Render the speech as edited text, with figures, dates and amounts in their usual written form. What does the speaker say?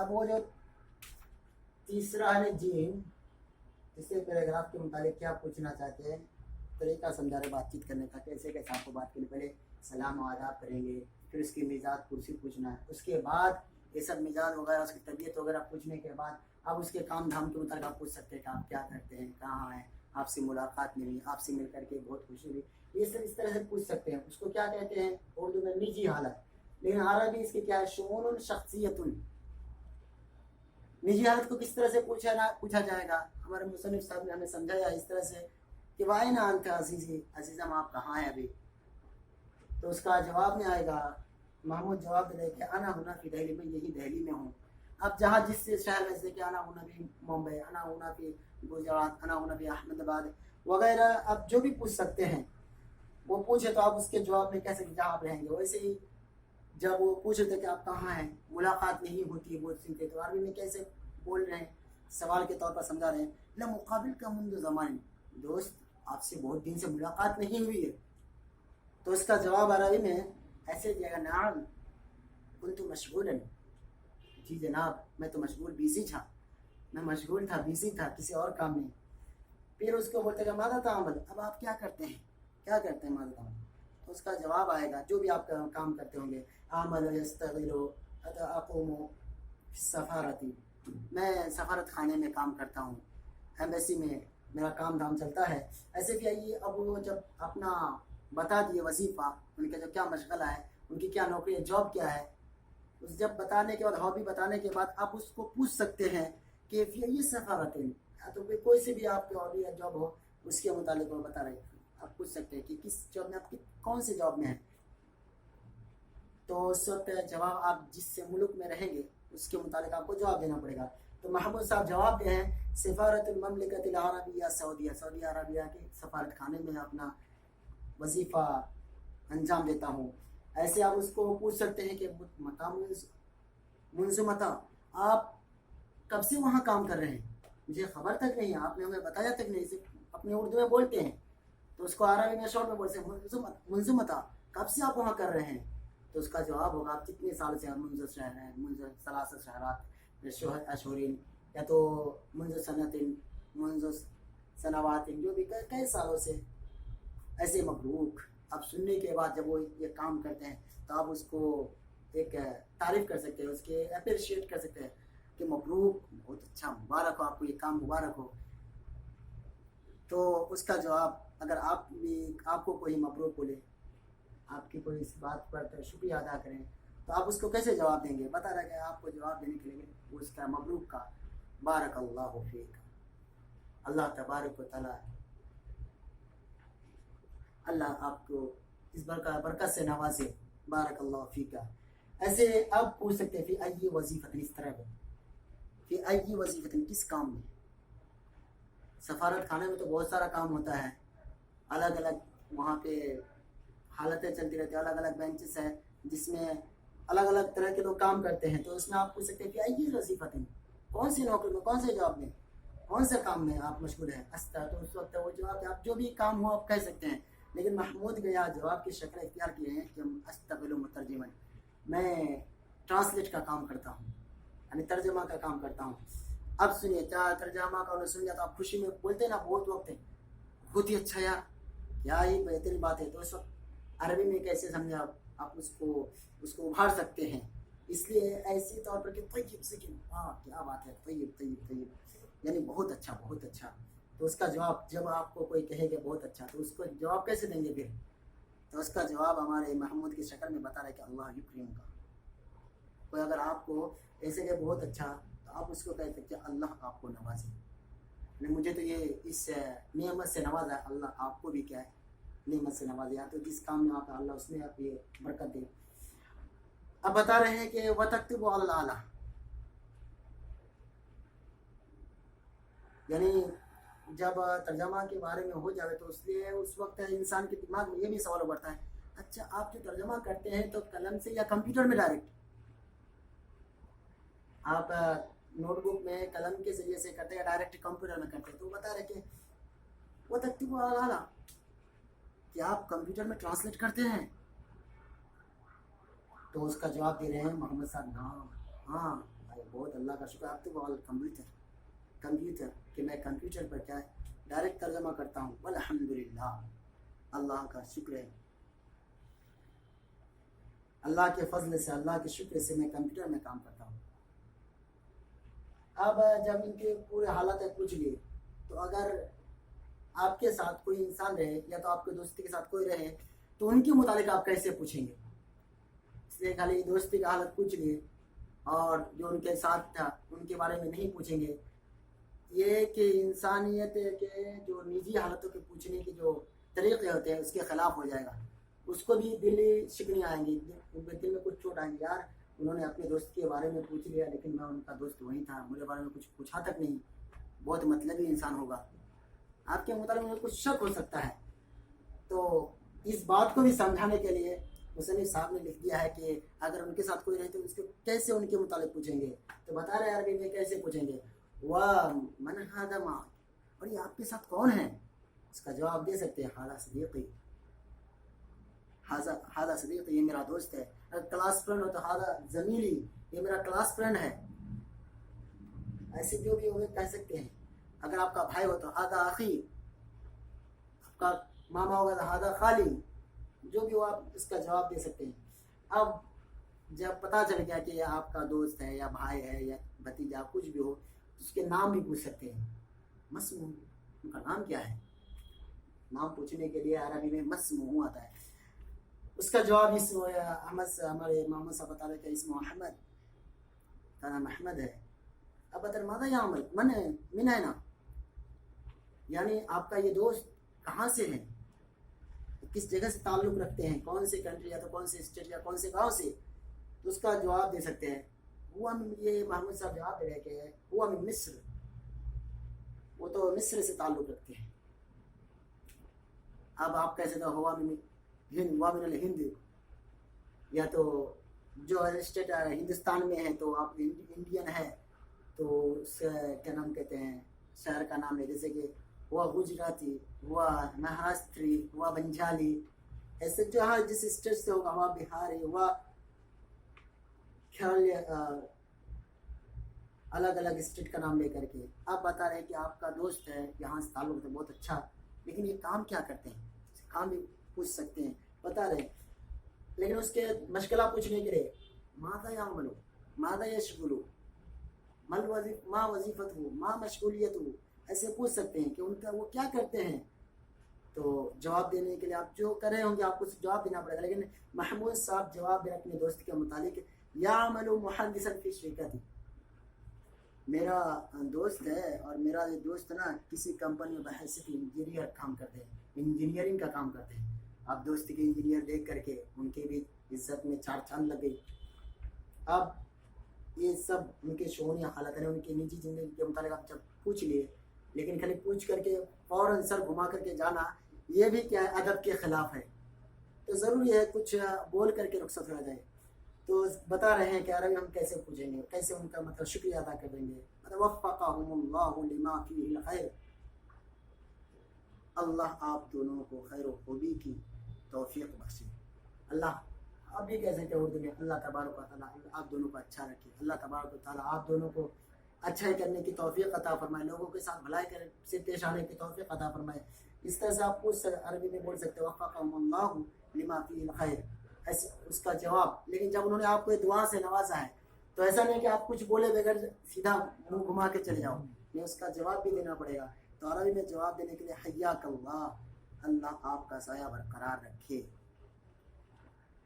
अब वो जो तीसरा है जीन, तीसरे पैराग्राफ के मुतालिक क्या पूछना चाहते हैं, तरीका समझा रहे बातचीत करने का, कैसे कैसे आपको बात करनी। पहले सलाम और आदाब करेंगे, फिर उसकी मिजाज कुर्सी पूछना है, उसके बाद ये सब मिजाज वगैरह उसकी तबीयत वगैरह पूछने के बाद अब उसके काम धाम के मुताबिक आप पूछ सकते हैं कि आप क्या करते हैं, कहाँ हैं, आपसे मुलाकात नहीं हुई, आपसे मिल करके बहुत खुशी हुई, ये सब इस तरह से पूछ सकते हैं। उसको क्या कहते हैं उर्दू में निजी हालत, लेकिन अरबी इसके क्या है, शुऊनुन शख्सियतुन। निजी हालत को किस तरह से पूछा जाएगा, हमारे मुसन्निफ साहब ने हमें समझाया इस तरह से कि वाइन आन का अजीज़ी, अजीज़म आप कहाँ हैं अभी। तो उसका जवाब में आएगा, महमूद जवाब दे कि अना हुना फी दिल्ली में, यही दिल्ली में हूँ। अब जहाँ जिस शहर में से कि अना हुना भी मुंबई, अना हुना फी गुजरात, अना हुना फी अहमदाबाद वगैरह, अब जो भी पूछ सकते हैं वो पूछे तो आप उसके जवाब में कैसे जहाँ आप रहेंगे। वैसे ही जब वो पूछ रहे थे कि आप कहाँ हैं, मुलाकात नहीं होती है बहुत सीखते, तो अरबी में कैसे बोल रहे हैं, सवाल के तौर पर समझा रहे हैं। ला मुकाबिल का मुंद ज़मान, दोस्त आपसे बहुत दिन से मुलाकात नहीं हुई है। तो इसका जवाब अरबी में ऐसे दिया, नाम कुन्तु मशगूलन, जी जनाब मैं तो मशगूल बिजी था, मैं मशगूल था, बिजी था किसी और काम में। फिर उसको बोलते हैं मादा तामल, अब आप क्या करते हैं, क्या करते हैं मादा तामल। तो उसका जवाब आएगा जो भी आप काम करते होंगे, आमल यस्तगिलो अक़ूमु सफ़ारती, मैं सफ़ारत खाने में काम करता हूँ, एम्बेसी में मेरा काम धाम चलता है। ऐसे भी आइए, अब वो जब अपना बता दिए वजीफ़ा, उनका जो क्या मशगला है, उनकी क्या नौकरी है, जॉब क्या है, उस जब बताने के बाद, हॉबी बताने के बाद आप उसको पूछ सकते हैं कि फिर ये सफ़ारतें, तो कोई से भी आपकी हॉबी या जॉब हो उसके मुतालिक वो बता रहे हैं। आप पूछ सकते हैं कि किस जॉब में, आपकी कौन से जॉब में है। तो उस वक्त जवाब आप जिस मुल्क में रहेंगे उसके मुतालिक आपको जवाब देना पड़ेगा। तो महमूद साहब जवाब दे हैं सफ़ारतुल ममलिकतिल अरबिया सऊदिया, सऊदी अरबिया के सफ़ारत खाने में अपना वजीफ़ा अंजाम देता हूँ। ऐसे आप उसको पूछ सकते हैं कि मकाम मुंज़मता, आप कब से वहाँ काम कर रहे हैं, मुझे खबर तक नहीं है, आपने हमें बताया तक नहीं, सिर्फ अपने उर्दू में बोलते हैं। तो उसको अरबी में शॉर्ट में बोलते हैं मुंज़मता, कब से आप वहाँ कर रहे हैं। तो उसका जवाब होगा आप कितने साल से, मुंज़ शहर है, मुंज़ सलासा शहरात अशहुरिन, या तो मुंज़ सनतिन, मुंज़ सनवातिन, जो भी कई सालों से। ऐसे मबरूक, अब सुनने के बाद जब वो ये काम करते हैं तो आप उसको एक तारीफ़ कर सकते हैं, उसके अप्रिशिएट कर सकते हैं कि मबरूक, बहुत अच्छा, मुबारक हो आपको, ये काम मुबारक हो। तो उसका जवाब, अगर आप भी, आपको कोई मबरूक बोले, आपकी कोई इस बात पर शुक्रिया अदा करें, तो आप उसको कैसे जवाब देंगे। बता रहा है कि आपको जवाब देने के लिए उसका मबरूक का बारक अल्लाह फीक, अल्लाह तबारक व तआला, अल्लाह आपको इस बरकत से नवाजे, बारक अल्लाह फीका। ऐसे अब पूछ सकते हैं फिर अय्यी वजीफ़तन, इस तरह को फिर अय्यी वजीफ़तन, किस काम में। सफ़ारत खाने में तो बहुत सारा काम होता है, अलग अलग वहाँ पे हालतें चलती रहती है, अलग अलग बेंचेस हैं जिसमें अलग अलग तरह के लोग काम करते हैं। तो उसमें आप पूछ सकते हैं कि अय्यी वजीफ़तन, कौन सी नौकरी में, कौन से जॉब में, कौन से काम में आप मशगूल हैं। अस्ता, तो उस वक्त वो जवाब, आप जो भी काम हो आप कह सकते हैं। लेकिन महमूद के यहाँ जवाब की शक्ल इख्तियार किए हैं कि हम अस्तग़िलु मुतरजिमन, मैं ट्रांसलेट का काम करता हूँ, यानी तर्जमा का काम करता हूँ। अब सुनिए, क्या तर्जमा का सुन लिया तो आप खुशी में बोलते हैं ना, बहुत वक्त है, बहुत ही अच्छा यार, क्या ही बेहतरीन बात है। तो उस वक्त अरबी में कैसे समझे आप उसको उभार सकते हैं। इसलिए ऐसी तौर पर कि तय्यब से, कि वाह क्या बात है, तय्यब तय्यब तय्यब, यानी बहुत अच्छा, बहुत अच्छा। तो उसका जवाब, जब आपको कोई कहेगा बहुत अच्छा, तो उसको जवाब कैसे देंगे फिर। तो उसका जवाब हमारे महमूद की शक्ल में बता रहे कि अल्लाह युक्रिम का। कोई अगर आपको ऐसे कहे बहुत अच्छा, तो आप उसको कह सकते हैं अल्लाह आपको नवाजे, मुझे तो ये इस नेमत से नवाजा, अल्लाह आपको भी क्या है, नेमत से नवाजे, या तो जिस काम में आप अल्लाह उसमें आप ये बरकत दे। अब बता रहे हैं कि वतक्तुबु अल आला, यानी जब तर्जमा के बारे में हो जाए तो इसलिए उस वक्त इंसान के दिमाग में ये भी सवाल उभरता है, अच्छा आप जो तर्जमा करते हैं तो कलम से या कंप्यूटर में डायरेक्ट, आप नोटबुक में कलम के जरिए से करते हैं या डायरेक्ट कंप्यूटर में करते हैं। तो बता रहे कि वो तक्तुबु अल आला, कि आप कंप्यूटर में ट्रांसलेट करते हैं। तो उसका जवाब दे रहे हैं मोहम्मद साहब, नाम ہاں بھائی بہت اللہ کا شکر. آپ تو کمپیوٹر کہ میں کمپیوٹر پر کیا ڈائریکٹ ترجمہ کرتا ہوں. الحمدللہ اللہ کا شکر ہے. اللہ کے فضل سے اللہ کے شکر سے میں کمپیوٹر میں کام کرتا ہوں. اب جب ان کے پورے حالات پوچھ لیے تو اگر آپ کے ساتھ کوئی انسان رہے یا تو آپ کے دوستی کے ساتھ کوئی رہے تو ان کے متعلق آپ کیسے پوچھیں گے؟ اس لیے خالی دوستی کا حالت پوچھ لیے اور جو ان کے ساتھ تھا ان کے بارے میں نہیں پوچھیں گے. یہ کہ انسانیت کے جو نجی حالتوں کے پوچھنے کے جو طریقے ہوتے ہیں اس کے خلاف ہو جائے گا. اس کو بھی دلی شکنی آئیں گی, دل میں کچھ چوٹ آئیں گی. یار انہوں نے اپنے دوست کے بارے میں پوچھ لیا لیکن میں ان کا دوست وہی تھا, میرے بارے میں کچھ پوچھا تک نہیں. بہت مطلبی انسان ہوگا, آپ کے متعلق میں کچھ شک ہو سکتا ہے. تو اس بات کو بھی سمجھانے کے لیے مصنف صاحب نے لکھ دیا ہے کہ اگر ان کے ساتھ کوئی رہے تو اس کے کیسے ان کے متعلق پوچھیں گے. تو بتا رہے عربی میں کیسے پوچھیں گے, وَمَنْ هَذَا مَعَكَ, اور یہ آپ کے ساتھ کون ہے؟ اس کا جواب دے سکتے ہیں هَذَا صدیقی, هَذَا صدیقی, یہ میرا دوست ہے. اگر کلاس فرینڈ ہو تو هَذَا زمیلی, یہ میرا کلاس فرینڈ ہے. ایسے جو بھی ہوگے کہہ سکتے ہیں. اگر آپ کا بھائی ہو تو هَذَا أخی, آپ کا ماما ہوگا تو هَذَا خالی, جو بھی ہو آپ اس کا جواب دے سکتے ہیں. اب جب پتہ چل گیا کہ یہ آپ کا دوست ہے یا بھائی ہے یا بھتیجا کچھ بھی ہو, اس کے نام بھی پوچھ سکتے ہیں. مسمو, ان کا نام کیا ہے؟ نام پوچھنے کے لیے عربی میں مسمو آتا ہے. اس کا جواب اسم احمد, ہمارے محمد صاحب بتا رہے کہ اسم محمد, کا نام احمد ہے. اب بتا ماذا یعمل, من اینا, یعنی آپ کا یہ دوست کہاں سے ہے, کس جگہ سے تعلق رکھتے ہیں, کون سے کنٹری یا تو کون سے اسٹیٹ یا کون سے گاؤں سے, تو اس کا جواب دے سکتے ہیں. ہوا من, یہ محمد صاحب جواب دے رہے کہ ہوا من مصر, وہ تو مصر سے تعلق رکھتے ہیں. اب آپ کیسے تو ہوا من ہند, ہوا من الہند, یا تو جو اسٹیٹ ہندوستان میں ہے تو آپ انڈین ہے تو اس کیا نام کہتے ہیں, شہر کا نام ہے, جیسے کہ ہوا گجراتی, ہوا مہاراشٹری, ہوا بنجالی, ایسے جو ہاں جس اسٹیٹ سے ہوگا, ہوا بہاری, ہوا الگ الگ اسٹیٹ کا نام لے کر کے آپ بتا رہے ہیں کہ آپ کا دوست ہے, یہاں سے تعلق ہے بہت اچھا, لیکن یہ کام کیا کرتے ہیں, کام بھی پوچھ سکتے ہیں, بتا رہے ہیں. لیکن اس کے مشغلہ پوچھنے کے لیے ماذا یعملو, ماذا یشغلو, ما وظیفت ہو, ما مشغولیت ہو, ایسے پوچھ سکتے ہیں کہ ان کا وہ کیا کرتے ہیں. تو جواب دینے کے لیے آپ جو کر رہے ہوں گے آپ کو جواب دینا پڑے گا. لیکن محمود صاحب جواب دے اپنے دوست کے متعلق, یعمل محدثا فی شرکتی, میرا دوست ہے اور میرا یہ دوست نا کسی کمپنی میں بحیثیت انجینئر کام کرتے ہیں, انجینئرنگ کا کام کرتے ہیں. آپ دوست کے انجینئر دیکھ کر کے ان کے بھی عزت میں چار چاند لگ گئی. اب یہ سب ان کے شعوری حالت ہے, ان کی نجی زندگی کے متعلق آپ جب پوچھ لیے, لیکن خالی پوچھ کر کے فوراً سر گھما کر کے جانا, یہ بھی کیا ہے, ادب کے خلاف ہے. تو ضروری ہے کچھ بول کر کے رخصت ہو جائے. تو بتا رہے ہیں کہ عربی ہم کیسے پوچھیں گے, کیسے ان کا مطلب شکریہ ادا کر دیں گے. وفقہم اللہ لما فیہ الخیر, اللہ آپ دونوں کو خیر و خوبی کی توفیق بخشے. اللہ آپ بھی کہہ سکتے ہیں اردو میں, اللہ تبارک و تعالیٰ آپ دونوں کو اچھا رکھے, اللہ تبارک و تعالیٰ آپ دونوں کو اچھائی کرنے کی توفیق عطا فرمائے, لوگوں کے ساتھ بھلائی سے پیش آنے کی توفیق عطا فرمائے. اس طرح سے آپ پوچھ عربی میں بول سکتے ہیں وفقہم اللہ لما فیہ الخیر, ایسے اس کا جواب. لیکن جب انہوں نے آپ کو دعا سے نوازا ہے تو ایسا نہیں کہ آپ کچھ بولے بغیر سیدھا منہ گھما کے چلے جاؤ, نہیں, اس کا جواب بھی دینا پڑے گا. تو عربی میں جواب دینے کے لیے حیاک اللہ, اللہ آپ کا سایہ برقرار رکھے.